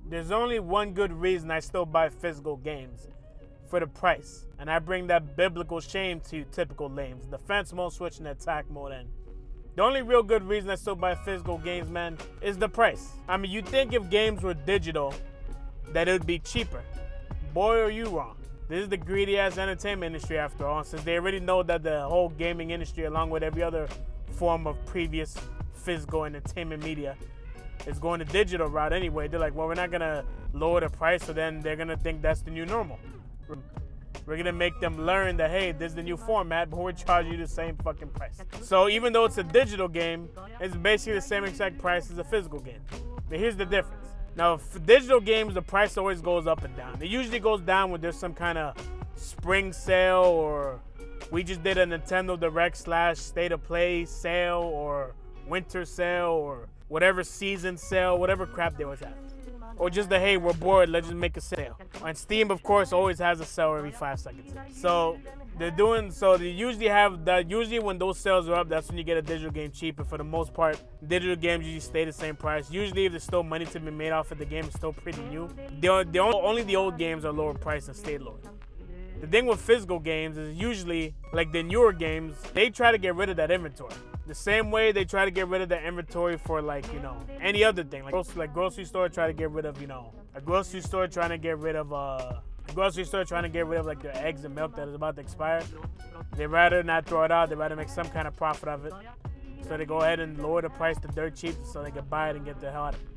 There's only one good reason I still buy physical games. For the price. And I bring that biblical shame to typical lames. Defense mode, switching to attack mode, and the only real good reason I still buy physical games, man, is the price. I mean, you think if games were digital, that it would be cheaper. Boy, are you wrong. This is the greedy-ass entertainment industry after all, since they already know that the whole gaming industry, along with every other form of previous physical entertainment media, is going the digital route anyway. They're like, well, we're not going to lower the price, so then they're going to think that's the new normal. We're going to make them learn that, hey, this is the new format, but we're charging you the same fucking price. So even though it's a digital game, it's basically the same exact price as a physical game. But here's the difference. Now, for digital games, the price always goes up and down. It usually goes down when there's some kind of spring sale, or we just did a Nintendo Direct / State of Play sale, or winter sale, or whatever season sale, whatever crap they always have. Or just the, hey, we're bored, let's just make a sale. And Steam, of course, always has a sale every 5 seconds. So they usually have that. Usually when those sales are up, that's when you get a digital game cheaper. For the most part, digital games usually stay the same price. Usually if there's still money to be made off of the game, it's still pretty new. Only the old games are lower price and stay lower. The thing with physical games is usually, like the newer games, they try to get rid of that inventory. The same way they try to get rid of the inventory for, like, you know, any other thing. Like grocery store try to get rid of, you know, a grocery store trying to get rid of like their eggs and milk that is about to expire. They'd rather not throw it out. They'd rather make some kind of profit of it. So they go ahead and lower the price to dirt cheap so they can buy it and get the hell out of it.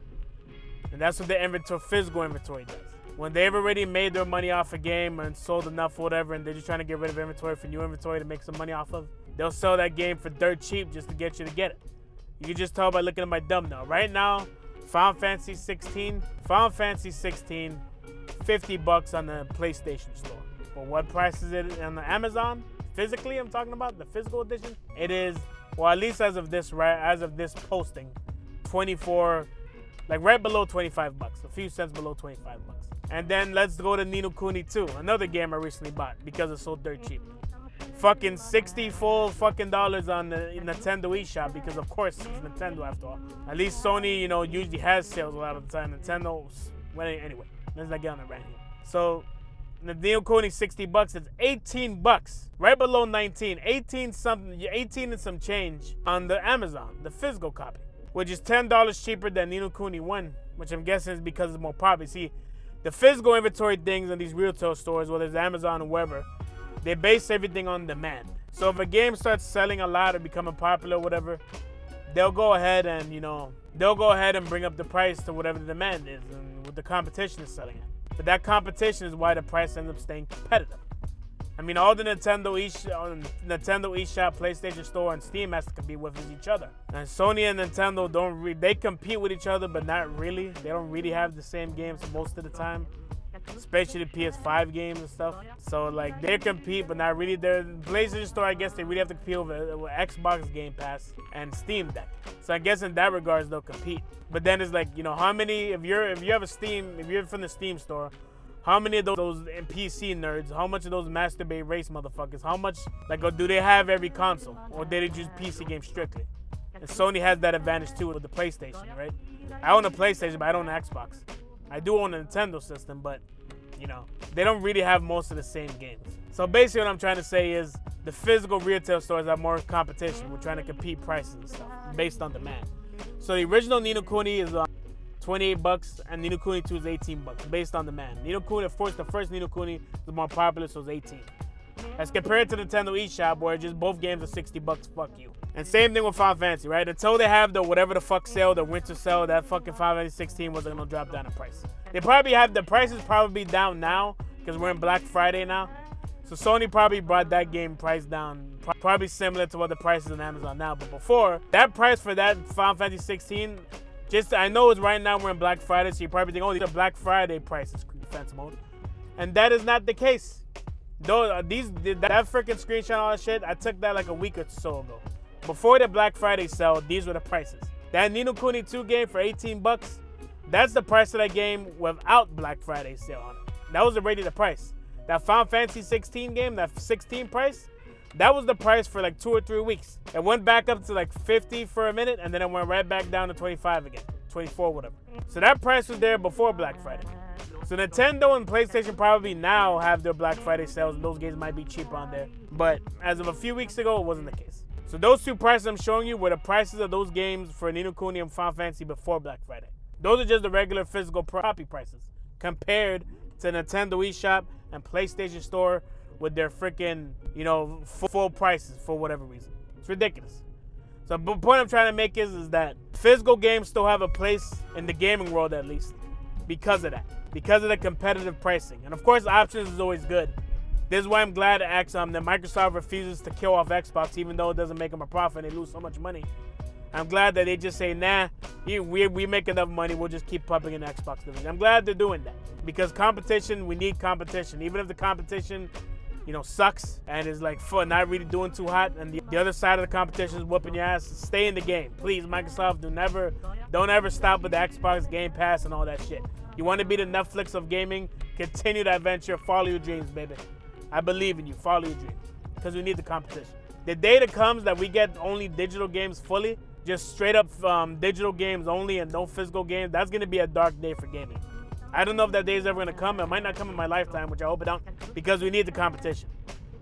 And that's what the physical inventory does. When they've already made their money off a game and sold enough or whatever, and they're just trying to get rid of inventory for new inventory to make some money off of, they'll sell that game for dirt cheap just to get you to get it. You can just tell by looking at my thumbnail. Right now, Final Fantasy 16, $50 on the PlayStation Store. But what price is it on the Amazon? Physically, I'm talking about the physical edition. It is, well, at least as of this posting, 24, like right below $25, a few cents below $25. And then let's go to Ni no Kuni 2, another game I recently bought because it's so dirt cheap. Fucking 60 full fucking dollars on the Nintendo eShop, because of course it's Nintendo after all. At least Sony, you know, usually has sales a lot of the time. Nintendo's, well, anyway, let's not get on the rant here. So the Ni no Kuni $60, it's $18, right below 19, 18 and some change on the Amazon, the physical copy, which is $10 cheaper than Ni no Kuni 1, which I'm guessing is because it's more popular. See, the physical inventory things in these retail stores, whether it's Amazon or wherever, they base everything on demand. So if a game starts selling a lot or becoming popular or whatever, they'll go ahead and, you know, bring up the price to whatever the demand is and what the competition is selling at. But that competition is why the price ends up staying competitive. I mean, all the Nintendo eShop, PlayStation Store, and Steam has to compete with each other. And Sony and Nintendo they compete with each other, but not really. They don't really have the same games most of the time, especially the PS5 games and stuff. So like they compete, but not really. Their PlayStation Store, I guess they really have to compete with Xbox Game Pass and Steam Deck. So I guess in that regards they'll compete. But then it's like, you know, how many if you're from the Steam Store, how many of those PC nerds, how much of those masturbate race motherfuckers, how much, like, do they have every console? Or do they just PC games strictly? And Sony has that advantage too with the PlayStation, right? I own a PlayStation, but I don't own an Xbox. I do own a Nintendo system, but, you know, they don't really have most of the same games. So basically what I'm trying to say is the physical retail stores have more competition. We're trying to compete prices and stuff based on demand. So the original Ni no Kuni is $28, and Ni no Kuni 2 is $18 based on demand. Ni no Kuni, of course, the first Ni no Kuni is more popular, so it's 18. As compared to Nintendo eShop, where just both games are $60, fuck you. And same thing with Final Fantasy, right? Until they have the whatever the fuck sale, the winter sale, that fucking Final Fantasy 16 wasn't gonna drop down in price. They probably have the prices probably down now because we're in Black Friday now. So Sony probably brought that game price down, probably similar to what the price is on Amazon now. But before, that price for that Final Fantasy 16. I know it's right now we're in Black Friday, so you probably think, oh, these are Black Friday prices, defense mode. And that is not the case. Though that freaking screenshot, all that shit, I took that like a week or so ago. Before the Black Friday sale, these were the prices. That Ni no Kuni 2 game for $18, that's the price of that game without Black Friday sale on it. That was already the price. That Final Fantasy 16 game, that 16 price, that was the price for like 2 or 3 weeks. It went back up to like 50 for a minute, and then it went right back down to 25 again. 24, whatever. So that price was there before Black Friday. So Nintendo and PlayStation probably now have their Black Friday sales, and those games might be cheaper on there. But as of a few weeks ago, it wasn't the case. So those two prices I'm showing you were the prices of those games for Ni no Kuni and Final Fantasy before Black Friday. Those are just the regular physical copy prices compared to Nintendo eShop and PlayStation Store with their freaking, full prices for whatever reason. It's ridiculous. So the point I'm trying to make is that physical games still have a place in the gaming world, at least, because of that. Because of the competitive pricing. And of course, options is always good. This is why I'm glad that Microsoft refuses to kill off Xbox, even though it doesn't make them a profit and they lose so much money. I'm glad that they just say, nah, we make enough money, we'll just keep pumping in the Xbox division. I'm glad they're doing that. Because competition, we need competition. Even if the competition, sucks and is like not really doing too hot, and the other side of the competition is whooping your ass, stay in the game. Please, Microsoft, don't ever stop with the Xbox Game Pass and all that shit. You want to be the Netflix of gaming? Continue that adventure. Follow your dreams, baby. I believe in you. Follow your dreams. Because we need the competition. The day that comes that we get only digital games fully, just straight up digital games only and no physical games, that's going to be a dark day for gaming. I don't know if that day is ever going to come. It might not come in my lifetime, which I hope it don't, because we need the competition.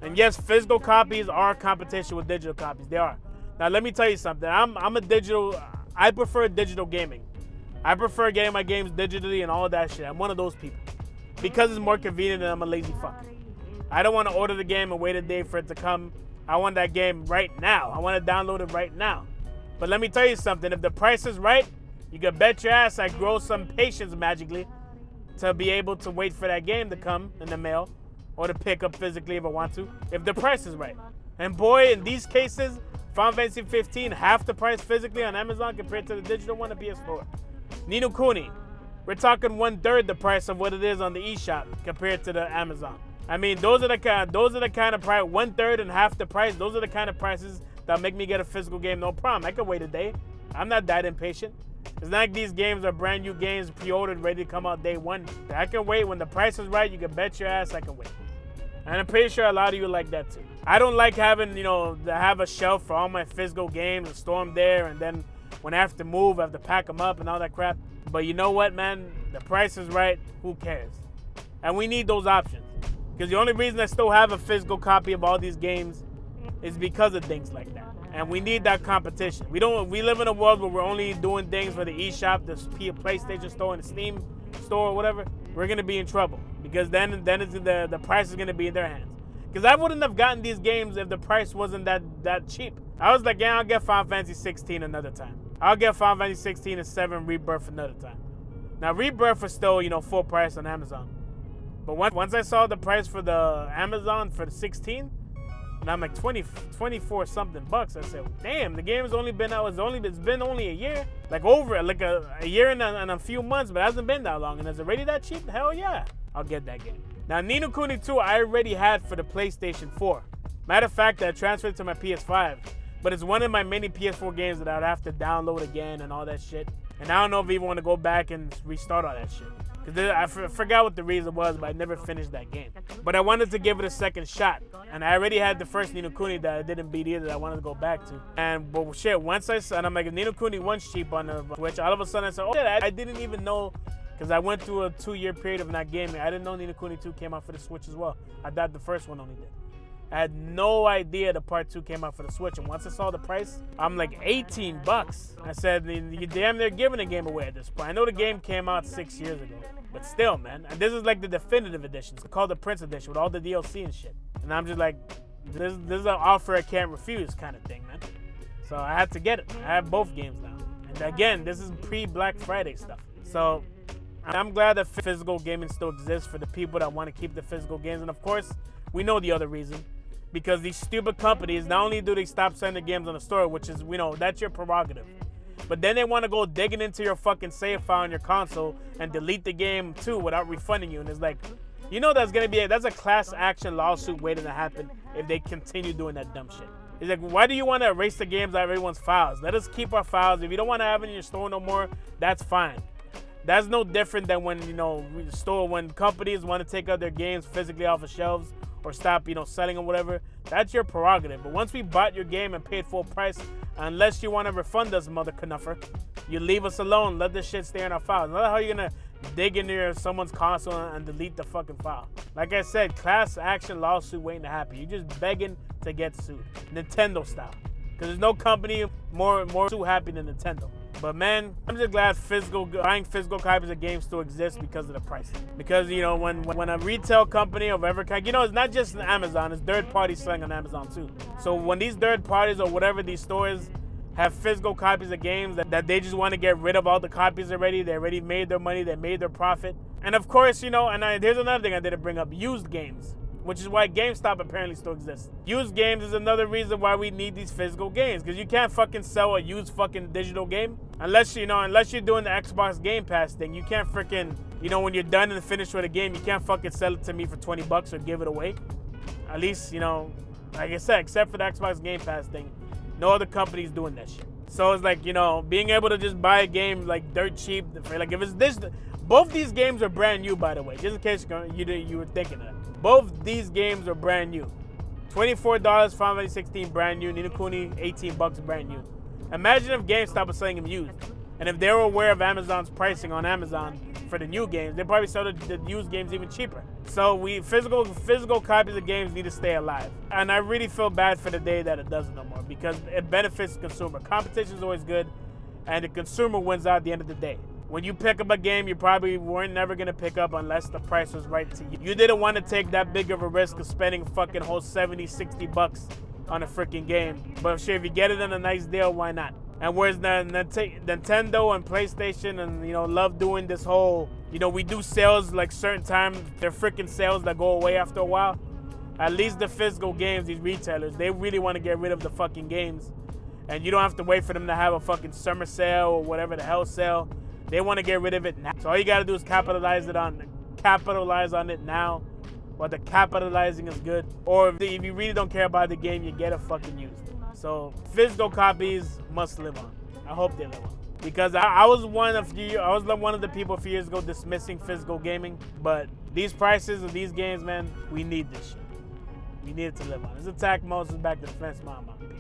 And yes, physical copies are competition with digital copies. They are. Now, let me tell you something. I prefer digital gaming. I prefer getting my games digitally and all that shit. I'm one of those people. Because it's more convenient and I'm a lazy fucker. I don't want to order the game and wait a day for it to come. I want that game right now. I want to download it right now. But let me tell you something. If the price is right, you can bet your ass I grow some patience magically to be able to wait for that game to come in the mail or to pick up physically if I want to, if the price is right. And boy, in these cases, Final Fantasy 15, half the price physically on Amazon compared to the digital one at PS4. Ni no Kuni, we're talking 1/3 the price of what it is on the eShop compared to the Amazon. I mean, those are the kind of price, 1/3 and half the price. Those are the kind of prices that make me get a physical game, no problem. I can wait a day. I'm not that impatient. It's not like these games are brand new games, pre-ordered, ready to come out day one. I can wait. When the price is right, you can bet your ass I can wait. And I'm pretty sure a lot of you like that too. I don't like having, to have a shelf for all my physical games and store them there, and then when I have to move, I have to pack them up and all that crap. But you know what, man? The price is right. Who cares? And we need those options. Because the only reason I still have a physical copy of all these games is because of things like that. And we need that competition. We live in a world where we're only doing things for the eShop, the PlayStation Store, and the Steam Store or whatever. We're going to be in trouble. Because then it's the price is going to be in their hands. Because I wouldn't have gotten these games if the price wasn't that cheap. I was like, yeah, I'll get Final Fantasy 16 another time. I'll get Final Fantasy 16 and 7 Rebirth another time. Now, Rebirth was still, full price on Amazon. But once I saw the price for the Amazon for the 16, and I'm like 24 something bucks, I said, damn, the game has only been out. It's been only a year, like a year and a few months, but it hasn't been that long. And is it already that cheap? Hell yeah, I'll get that game. Now, Ni no Kuni 2, I already had for the PlayStation 4. Matter of fact, I transferred to my PS5, but it's one of my many PS4 games that I'd have to download again and all that shit. And I don't know if I even want to go back and restart all that shit. Because I forgot what the reason was, but I never finished that game. But I wanted to give it a second shot. And I already had the first Ni no Kuni that I didn't beat either that I wanted to go back to. But shit, once I'm like, Ni no Kuni 1's cheap on the Switch. All of a sudden I said, oh shit, I didn't even know. Because I went through a 2-year period of not gaming. I didn't know Ni no Kuni 2 came out for the Switch as well. I thought the first one only did. I had no idea the part 2 came out for the Switch. And once I saw the price, I'm like, 18 bucks. I said, you damn near giving the game away at this point. I know the game came out 6 years ago. But still, man. And this is like the definitive edition. It's called the Prince Edition with all the DLC and shit. And I'm just like, this is an offer I can't refuse kind of thing, man. So I had to get it. I have both games now. And again, this is pre-Black Friday stuff. So I'm glad that physical gaming still exists for the people that want to keep the physical games. And of course, we know the other reason. Because these stupid companies, not only do they stop sending games on the store, which is, that's your prerogative. But then they want to go digging into your fucking save file on your console and delete the game too without refunding you. And it's like, that's a class action lawsuit waiting to happen if they continue doing that dumb shit. It's like, why do you want to erase the games out of everyone's files? Let us keep our files. If you don't want to have it in your store no more, that's fine. That's no different than when, when companies want to take out their games physically off of shelves or stop, selling or whatever. That's your prerogative. But once we bought your game and paid full price, Unless you want to refund us, mother knuffer, you leave us alone. Let this shit stay in our files. Not how you're gonna dig into someone's console and delete the fucking file. Like I said, class action lawsuit waiting to happen. You're just begging to get sued, Nintendo style. Because there's no company more too happy than Nintendo. But man, I'm just glad buying physical copies of games still exists because of the price. Because, you know, when a retail company of ever kind, you know, it's not just Amazon, it's third parties selling on Amazon too. So when these third parties or whatever these stores have physical copies of games that they just want to get rid of all the copies already, they already made their money, they made their profit. And of course, you know, here's another thing I didn't bring up, used games. Which is why GameStop apparently still exists. Used games is another reason why we need these physical games. Because you can't fucking sell a used fucking digital game. Unless you're doing the Xbox Game Pass thing. You can't freaking, you know, when you're done and finished with a game, you can't fucking sell it to me for 20 bucks or give it away. At least, you know, like I said, except for the Xbox Game Pass thing, no other company's doing that shit. So it's like, you know, being able to just buy a game like dirt cheap, like if it's this, both these games are brand new, by the way, just in case you were thinking of that. Both these games are brand new. $24, Final Fantasy 16 brand new, Ni no Kuni $18 brand new. Imagine if GameStop was selling them used. And if they were aware of Amazon's pricing on Amazon for the new games, they probably sell the used games even cheaper. So physical copies of games need to stay alive. And I really feel bad for the day that it doesn't no more because it benefits the consumer. Competition is always good and the consumer wins out at the end of the day. When you pick up a game you probably weren't never going to pick up unless the price was right to you. You didn't want to take that big of a risk of spending fucking whole 70, 60 bucks on a freaking game. But sure, if you get it in a nice deal, why not? And whereas Nintendo and PlayStation and, you know, love doing this whole, you know, we do sales like certain times, they're freaking sales that go away after a while. At least the physical games, these retailers, they really want to get rid of the fucking games. And you don't have to wait for them to have a fucking summer sale or whatever the hell sale. They want to get rid of it now. So all you got to do is capitalize on it now. But the capitalizing is good. Or if you really don't care about the game, you get it fucking used. So physical copies must live on. I hope they live on. Because I was one of the people a few years ago dismissing physical gaming. But these prices of these games, man, we need this shit. We need it to live on. This Attack Moses back to the fence, mama. Peace.